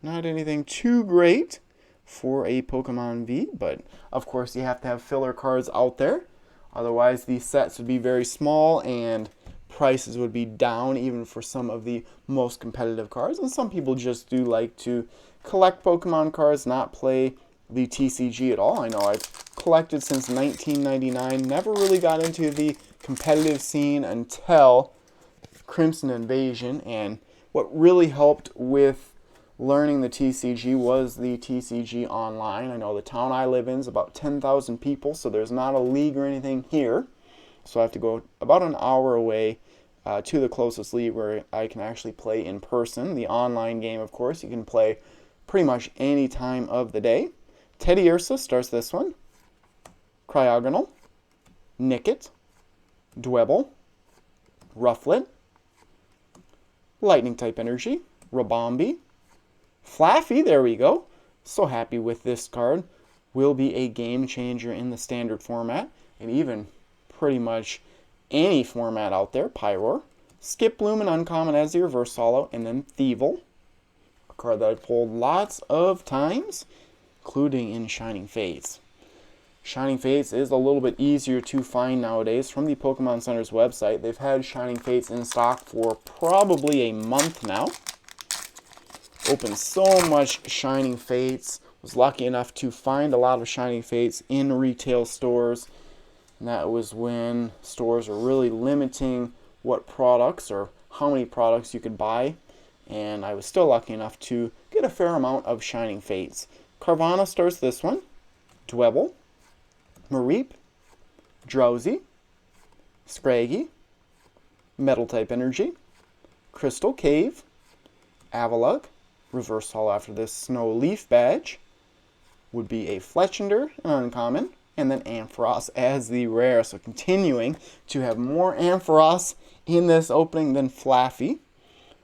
Not anything too great for a Pokemon V, but of course you have to have filler cards out there. Otherwise, these sets would be very small and prices would be down even for some of the most competitive cards. And some people just do like to collect Pokemon cards, not play the TCG at all. I know I've collected since 1999, never really got into the competitive scene until Crimson Invasion. And what really helped with learning the TCG was the TCG online. I know the town I live in is about 10,000 people, so there's not a league or anything here. So I have to go about an hour away to the closest league where I can actually play in person. The online game, of course, you can play pretty much any time of the day. Teddy Ursa starts this one. Cryogonal, Nickit, Dwebble, Rufflet, Lightning type energy, Rabombi, Flaffy, there we go. So happy with this card. Will be a game changer in the standard format and even pretty much any format out there. Pyroar, Skip Bloom and Uncommon as the reverse holo, and then Thievul, a card that I've pulled lots of times, including in Shining Fates. Shining Fates is a little bit easier to find nowadays from the Pokemon Center's website. They've had Shining Fates in stock for probably a month now. Opened so much Shining Fates. Was lucky enough to find a lot of Shining Fates in retail stores. And that was when stores were really limiting what products or how many products you could buy. And I was still lucky enough to get a fair amount of Shining Fates. Carvanha starts this one. Dwebble, Mareep, Drowsy, Scraggy, Metal type energy, Crystal Cave, Avalugg, reverse holo after this Snow Leaf badge, would be a Fletchinder, an uncommon, and then Ampharos as the rare. So continuing to have more Ampharos in this opening than Flaffy.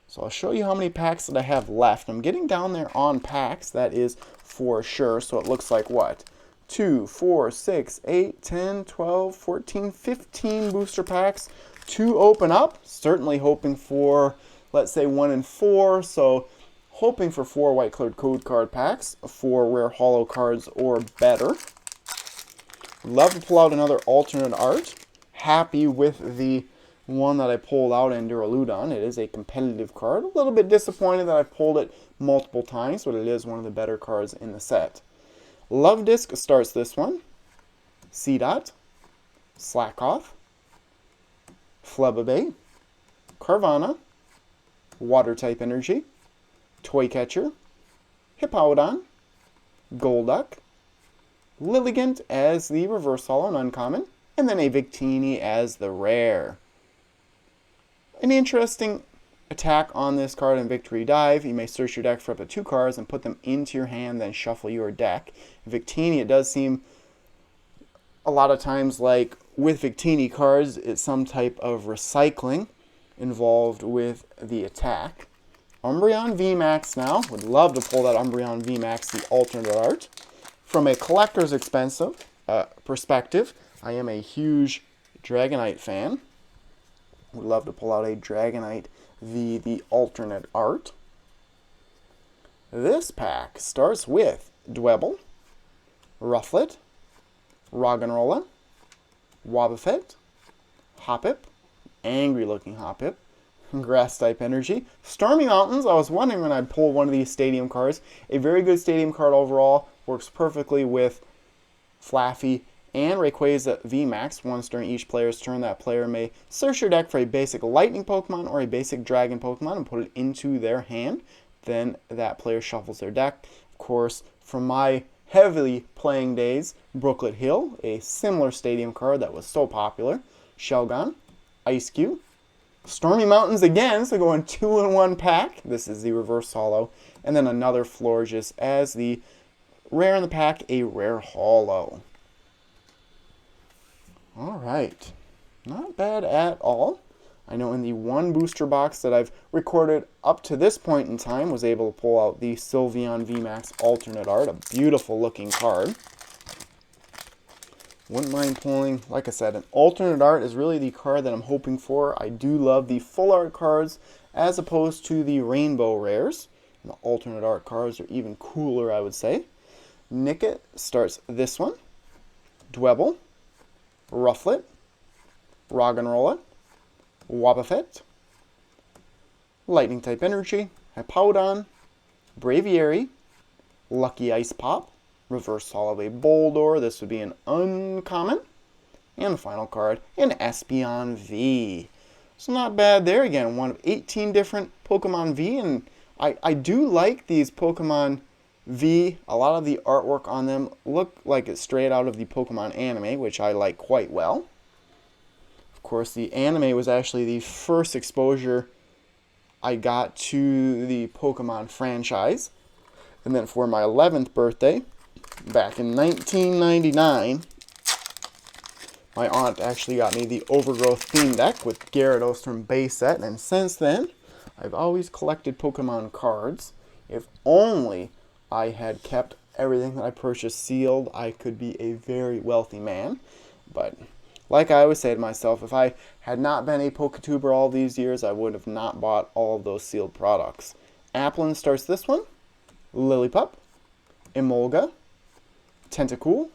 So I'll show you how many packs that I have left. I'm getting down there on packs, that is for sure. So it looks like what? 2, 4, 6, 8, 10, 12, 14, 15 booster packs to open up. Certainly hoping for, let's say, 1 in 4. So hoping for 4 white colored code card packs, 4 rare holo cards or better. Love to pull out another alternate art. Happy with the one that I pulled out in Duraludon. It is a competitive card. A little bit disappointed that I pulled it multiple times, but it is one of the better cards in the set. Love Disc starts this one. Seedot, Slackoff, Flubébé, Carvanha, Water type energy, Toy Catcher, Hippowdon, Golduck, Lilligant as the reverse holo and uncommon, and then a Victini as the rare. An interesting attack on this card in Victory Dive. You may search your deck for up to 2 cards and put them into your hand, then shuffle your deck. Victini, it does seem a lot of times like with Victini cards, it's some type of recycling involved with the attack. Umbreon VMAX now. Would love to pull that Umbreon VMAX, the alternate art. From a collector's expensive perspective, I am a huge Dragonite fan. Would love to pull out a Dragonite the alternate art. This pack starts with Dwebble, Rufflet, Roggenrola, Wobbuffet, Hoppip, angry looking Hoppip, Grass type energy, Stormy Mountains. I was wondering when I'd pull one of these stadium cards. A very good stadium card overall. Works perfectly with Flaffy and Rayquaza VMAX. Once during each player's turn, that player may search your deck for a basic Lightning Pokemon or a basic Dragon Pokemon and put it into their hand. Then that player shuffles their deck. Of course, from my heavily playing days, Brooklet Hill, a similar stadium card that was so popular. Shelgon, Ice Cube, Stormy Mountains again, so going 2-in-1 pack. This is the reverse holo. And then another Florges as the rare in the pack, a rare holo. Alright, not bad at all. I know in the one booster box that I've recorded up to this point in time, was able to pull out the Sylveon VMAX alternate art, a beautiful looking card. Wouldn't mind pulling, like I said, an alternate art is really the card that I'm hoping for. I do love the full art cards as opposed to the rainbow rares. And the alternate art cards are even cooler, I would say. Nickit starts this one. Dwebble, Rufflet, Roggenrola, Wobbuffet, Lightning type energy, Hippowdon, Braviary, Lucky Ice Pop, reverse holo a Boldor. This would be an uncommon. And the final card, an Espeon V. So not bad there. Again, one of 18 different Pokemon V, and I do like these Pokemon V. A lot of the artwork on them look like it's straight out of the Pokemon anime, which I like quite well. Of course, the anime was actually the first exposure I got to the Pokemon franchise. And then for my 11th birthday, back in 1999, my aunt actually got me the Overgrowth theme deck with Gyarados from base set. And since then, I've always collected Pokemon cards. If only I had kept everything that I purchased sealed, I could be a very wealthy man. But like I always say to myself, if I had not been a Poketuber all these years, I would have not bought all of those sealed products. Applin starts this one. Lillipup, Emolga, Tentacool,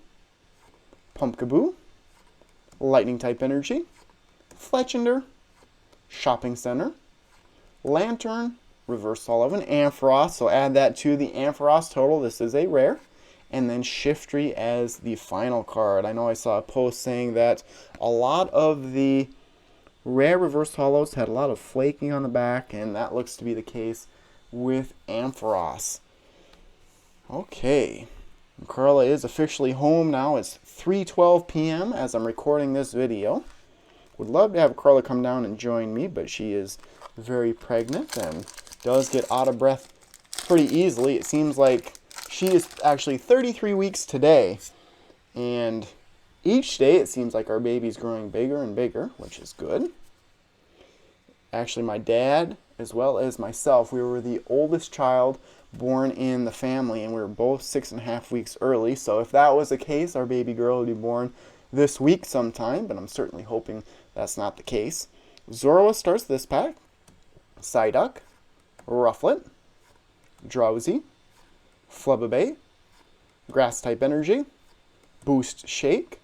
Pumpkaboo, Lightning type Energy, Fletchinder, Shopping Center, Lantern, Reverse Holo, and Ampharos. So add that to the Ampharos total. This is a rare. And then Shiftry as the final card. I know I saw a post saying that a lot of the rare Reverse Holos had a lot of flaking on the back, and that looks to be the case with Ampharos. Okay, Carla is officially home now. It's 3:12 p.m. as I'm recording this video. Would love to have Carla come down and join me, but she is very pregnant and does get out of breath pretty easily. It seems like she is actually 33 weeks today, and each day it seems like our baby's growing bigger and bigger, which is good. Actually, my dad, as well as myself, we were the oldest child born in the family, and we were both 6.5 weeks early. So if that was the case, our baby girl would be born this week sometime, but I'm certainly hoping that's not the case. Zorua starts this pack. Psyduck, Rufflet, Drowsy, Flubberby, Grass-type Energy, Boost Shake,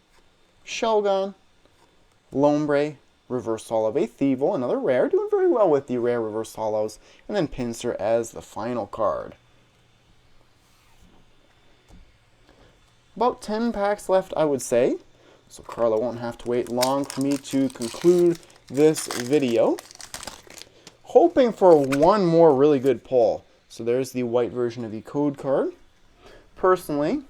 Shelgon, Lombre, Reverse Holo of a Thievul, another rare, doing very well with the rare Reverse Holos, and then Pinsir as the final card. About 10 packs left, I would say, so Carla won't have to wait long for me to conclude this video. Hoping for one more really good pull. So there's the white version of the code card. Personally,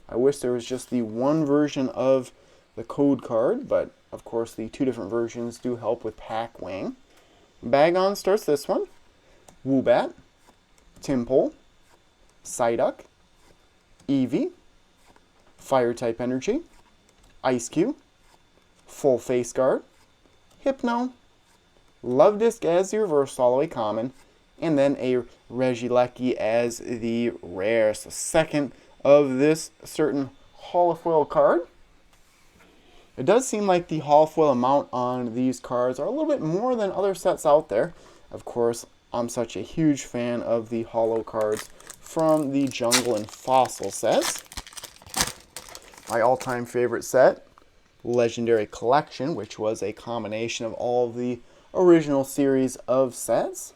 I wish there was just the one version of the code card, but of course the two different versions do help with pack weighing. Bagon starts this one. Woobat, Timpole, Psyduck, Eevee, Fire-type Energy, Ice-Q, Full Face Guard, Hypno, Love Disc as the Reverse Holo, a common, and then a Regieleki as the rare. So second of this certain holofoil card. It does seem like the holofoil amount on these cards are a little bit more than other sets out there. Of course, I'm such a huge fan of the holo cards from the Jungle and Fossil sets. My all-time favorite set, Legendary Collection, which was a combination of all of the original series of sets.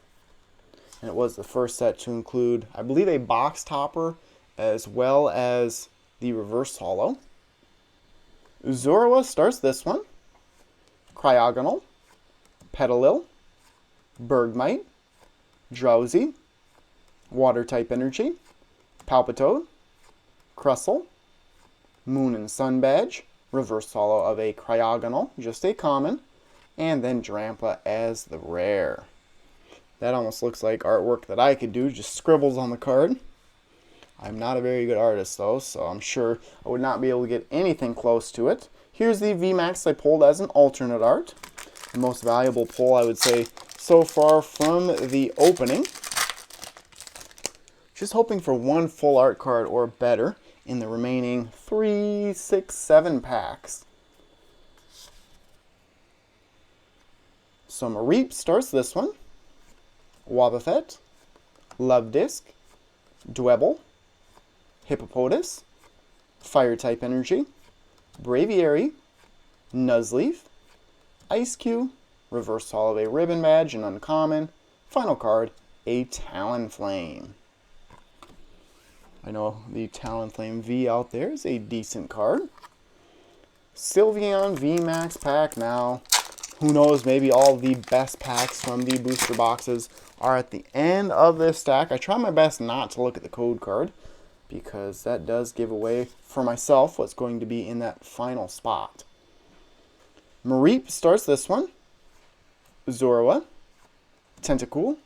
And it was the first set to include, I believe, a box topper as well as the Reverse Holo. Zorua starts this one. Cryogonal, Petalil, Bergmite, Drowsy, Water-type Energy, Palpitoad, Crustle, Moon and Sun Badge, Reverse Holo of a Cryogonal, just a common, and then Drampa as the rare. That almost looks like artwork that I could do, just scribbles on the card. I'm not a very good artist though, so I'm sure I would not be able to get anything close to it. Here's the VMAX I pulled as an alternate art. The most valuable pull, I would say, so far from the opening. Just hoping for one full art card or better in the remaining 3, 6, 7 packs. So Mareep starts this one. Wobbuffet, Love Disc, Dwebble, Hippopotas, Fire-type Energy, Braviary, Nuzleaf, Ice-Q, Reverse Holo of a Ribbon Badge, and uncommon. Final card, a Talonflame. I know the Talonflame V out there is a decent card. Sylveon VMAX pack now. Who knows, maybe all the best packs from the booster boxes are at the end of this stack. I try my best not to look at the code card, because that does give away for myself what's going to be in that final spot. Mareep starts this one. Zorua, Tentacool,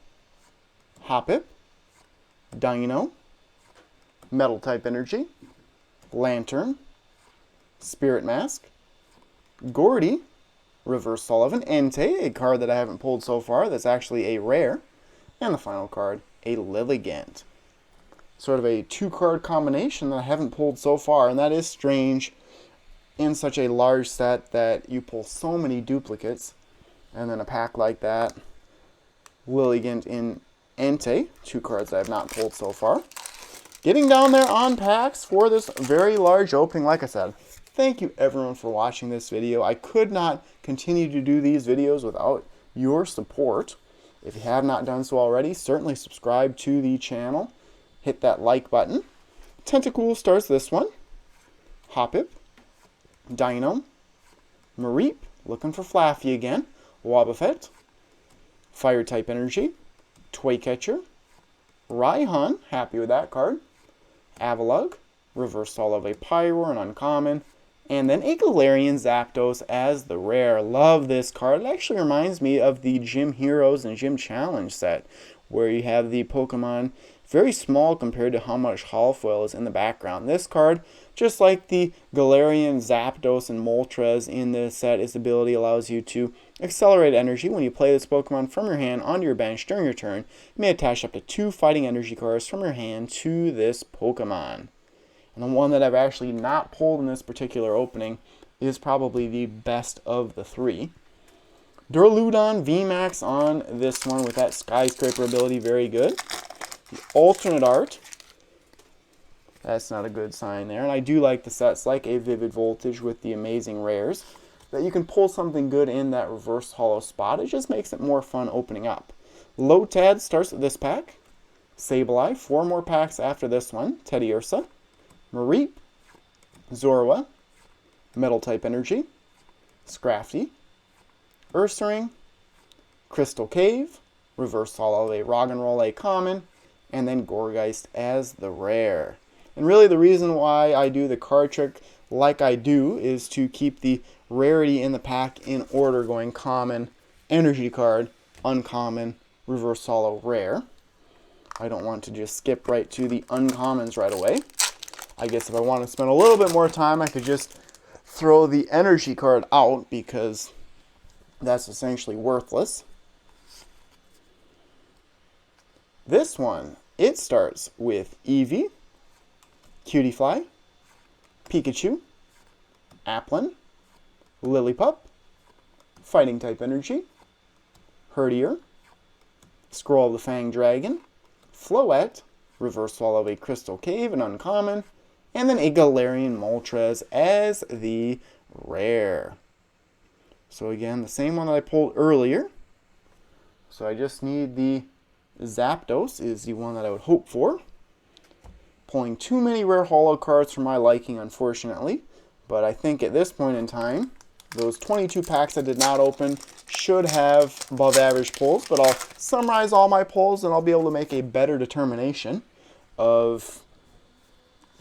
Hoppip, Dino, Metal-type Energy, Lantern, Spirit Mask, Gordy, Reverse Sullivan, Entei, a card that I haven't pulled so far that's actually a rare, and the final card, a Lilligant. Sort of a 2-card combination that I haven't pulled so far, and that is strange in such a large set that you pull so many duplicates, and then a pack like that. Lilligant in Entei, 2 cards I have not pulled so far. Getting down there on packs for this very large opening, like I said. Thank you everyone for watching this video. I could not continue to do these videos without your support. If you have not done so already, certainly subscribe to the channel. Hit that like button. Tentacool starts this one. Hoppip, Dino, Mareep, looking for Flaffy again. Wobbuffet, Fire-type Energy, Toycatcher, Raihan, happy with that card, Avalugg, Reverse Holo of a Pyroar, an uncommon, and then a Galarian Zapdos as the rare. Love this card. It actually reminds me of the Gym Heroes and Gym Challenge set, where you have the Pokemon very small compared to how much holofoil is in the background. This card, just like the Galarian Zapdos and Moltres in this set, its ability allows you to accelerate energy. When you play this Pokemon from your hand onto your bench during your turn, you may attach up to 2 fighting energy cards from your hand to this Pokemon. And the one that I've actually not pulled in this particular opening is probably the best of the 3. Duraludon VMAX on this one with that Skyscraper ability, very good. The alternate art, that's not a good sign there. And I do like the sets like a Vivid Voltage with the amazing rares, that you can pull something good in that reverse holo spot. It just makes it more fun opening up. Lotad starts with this pack. Sableye, 4 more packs after this one. Teddiursa, Mareep, Zorua, Metal-type Energy, Scrafty, Ursaring, Crystal Cave, Reverse Holo of a Roggenroll, a common, and then Gourgeist as the rare. And really the reason why I do the card trick like I do is to keep the rarity in the pack in order, going common, energy card, uncommon, reverse holo, rare. I don't want to just skip right to the uncommons right away. I guess if I want to spend a little bit more time, I could just throw the energy card out, because that's essentially worthless. This one, it starts with Eevee, Cutiefly, Pikachu, Applin, Lillipup, Fighting-type Energy, Herdier, Scroll of the Fanged Dragon, Floette, Reverse Holo of a Crystal Cave, an uncommon, and then a Galarian Moltres as the rare. So again, the same one that I pulled earlier. So I just need the Zapdos is the one that I would hope for. Pulling too many rare holo cards for my liking, unfortunately. But I think at this point in time, those 22 packs I did not open should have above average pulls. But I'll summarize all my pulls and I'll be able to make a better determination of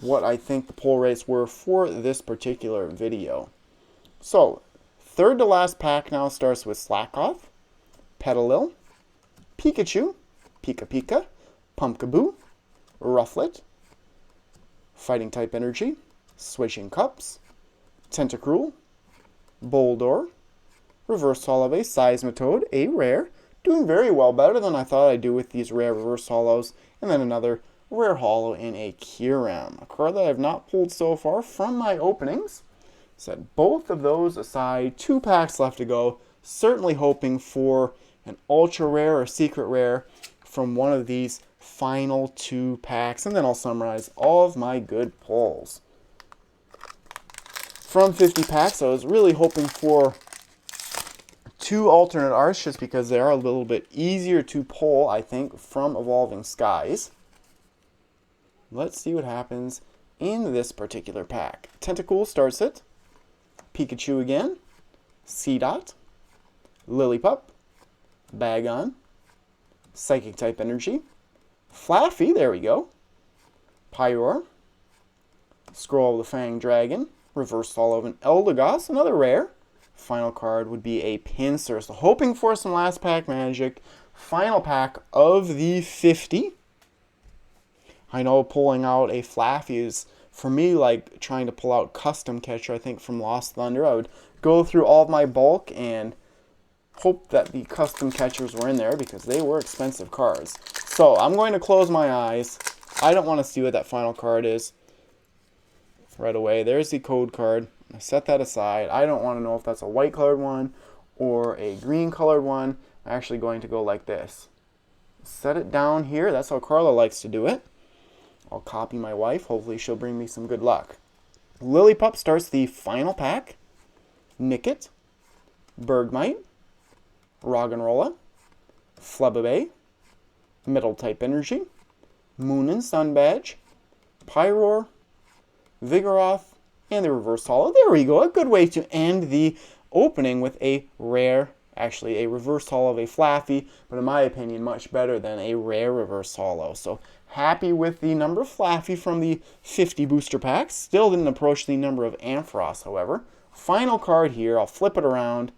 what I think the pull rates were for this particular video. So, third to last pack now starts with Slackoth, Petalil, Pikachu, Pika Pika, Pumpkaboo, Rufflet, Fighting-type Energy, Switching Cups, Tentacruel, Boldore, Reverse Holo of a Seismitoad, a rare, doing very well, better than I thought I'd do with these rare reverse holos, and then another rare holo in a Kyurem, a card that I've not pulled so far from my openings. Set both of those aside, 2 packs left to go, certainly hoping for an ultra rare or secret rare from one of these final 2 packs, and then I'll summarize all of my good pulls. From 50 packs, I was really hoping for 2 alternate arts, just because they are a little bit easier to pull, I think, from Evolving Skies. Let's see what happens in this particular pack. Tentacool starts it. Pikachu again. Seedot. Lillipup, Bagon, Psychic type Energy, Flaffy, there we go, Pyroar, Scroll of the Fang Dragon, Reverse Holo of an Eldegoss, another rare. Final card would be a Pinsir. So hoping for some last pack magic. Final pack of the 50. I know pulling out a Flaffy is, for me, like trying to pull out Custom Catcher, I think, from Lost Thunder. I would go through all of my bulk and hope that the Custom Catchers were in there because they were expensive cards. So I'm going to close my eyes. I don't want to see what that final card is right away. There's the code card. I set that aside. I don't want to know if that's a white colored one or a green colored one. I'm actually going to go like this. Set it down here. That's how Carla likes to do it. I'll copy my wife. Hopefully she'll bring me some good luck. Lillipup starts the final pack. Nickit, Bergmite, Roggenrola, Flubebe, Metal type Energy, Moon and Sun Badge, Pyroar, Vigoroth, and the Reverse Holo. There we go. A good way to end the opening with a rare, actually a Reverse Holo of a Flaffy, but in my opinion, much better than a rare Reverse Holo. So happy with the number of Flaffy from the 50 booster packs. Still didn't approach the number of Ampharos, however. Final card here. I'll flip it around.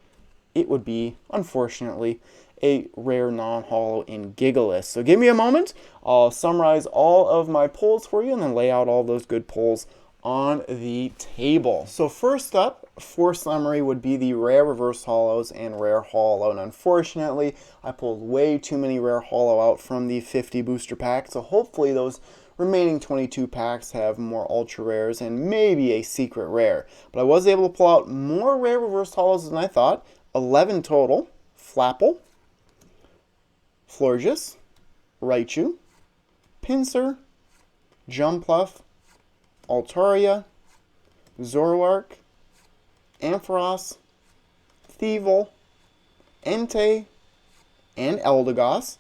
It would be, unfortunately, a rare non-holo in Gigalith. So give me a moment. I'll summarize all of my pulls for you and then lay out all those good pulls on the table. So first up for summary would be the rare reverse holos and rare holo. And unfortunately, I pulled way too many rare holo out from the 50 booster pack. So hopefully those remaining 22 packs have more ultra rares and maybe a secret rare. But I was able to pull out more rare reverse holos than I thought. 11 total. Flapple, Florges, Raichu, Pinsir, Jumpluff, Altaria, Zoroark, Ampharos, Thievul, Entei, and Eldegoss,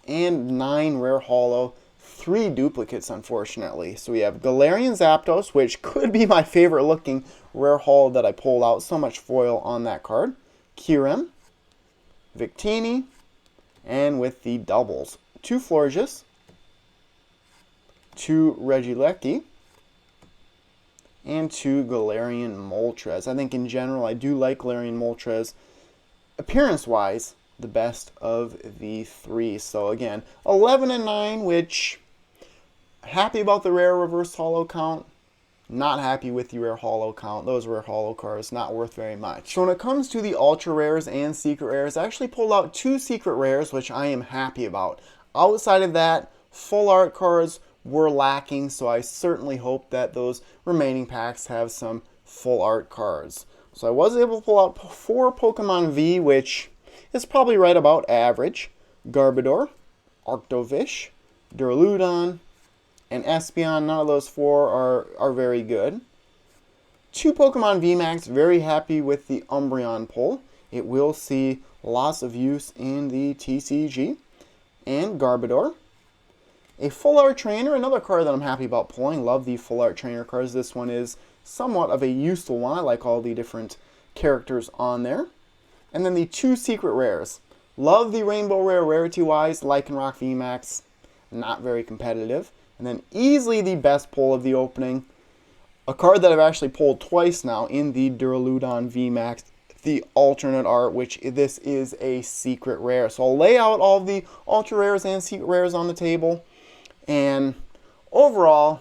and 9 rare holo, 3 duplicates unfortunately. So we have Galarian Zapdos, which could be my favorite looking rare holo that I pulled out, so much foil on that card, Kyurem, Victini, and with the doubles, 2 Florges, 2 Regieleki, and 2 Galarian Moltres. I think in general I do like Galarian Moltres, appearance-wise, the best of the 3. So again, 11 and 9, which, happy about the rare reverse holo count, not happy with the rare holo count. Those rare holo cards not worth very much. So when it comes to the ultra rares and secret rares, I actually pulled out 2 secret rares, which I am happy about. Outside of that, full art cards were lacking, so I certainly hope that those remaining packs have some full art cards. So I was able to pull out 4 Pokemon V, which is probably right about average. Garbodor, Arctovish, Duraludon, and Espeon. None of those 4 are very good. 2 Pokemon VMAX, very happy with the Umbreon pull. It will see lots of use in the TCG. And Garbodor. A Full Art Trainer, another card that I'm happy about pulling. Love the Full Art Trainer cards. This one is somewhat of a useful one. I like all the different characters on there. And then the 2 secret rares. Love the Rainbow Rare rarity-wise. Lycanroc VMAX, not very competitive. And then easily the best pull of the opening. A card that I've actually pulled twice now in the Duraludon VMAX. The alternate art, which this is a secret rare. So I'll lay out all the ultra rares and secret rares on the table. And overall,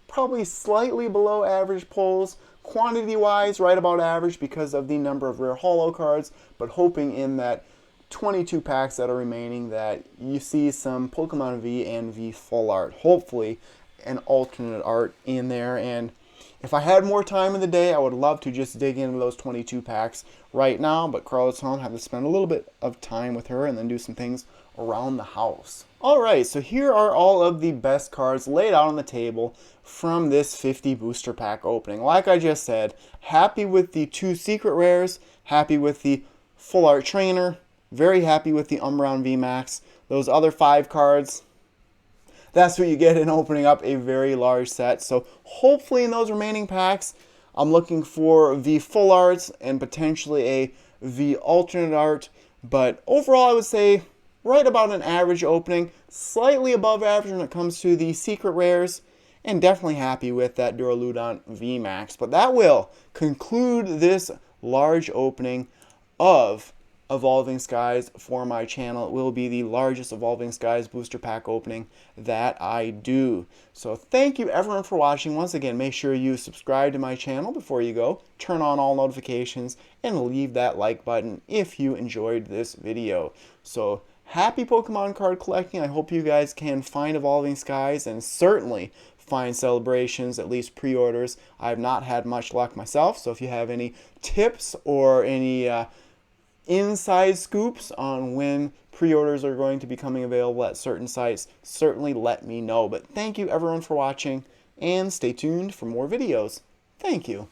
probably slightly below average pulls. Quantity-wise, right about average because of the number of rare holo cards. But hoping in that 22 packs that are remaining that you see some Pokemon V and V full art. Hopefully an alternate art in there. And if I had more time in the day, I would love to just dig into those 22 packs right now. But Carla's home, have to spend a little bit of time with her and then do some things around the house. Alright, so here are all of the best cards laid out on the table from this 50 booster pack opening. Like I just said, happy with the 2 secret rares, happy with the Full Art Trainer, very happy with the Umbreon VMAX. Those other 5 cards, that's what you get in opening up a very large set. So hopefully in those remaining packs, I'm looking for the full arts and potentially a the alternate art. But overall, I would say right about an average opening, slightly above average when it comes to the secret rares, and definitely happy with that Duraludon VMAX. But that will conclude this large opening of Evolving Skies for my channel. It will be the largest Evolving Skies booster pack opening that I do. So thank you everyone for watching. Once again, make sure you subscribe to my channel before you go, turn on all notifications, and leave that like button if you enjoyed this video. So happy Pokemon card collecting. I hope you guys can find Evolving Skies and certainly find celebrations, at least pre-orders. I've not had much luck myself, so if you have any tips or any inside scoops on when pre-orders are going to be coming available at certain sites, certainly let me know. But thank you everyone for watching, and stay tuned for more videos. Thank you.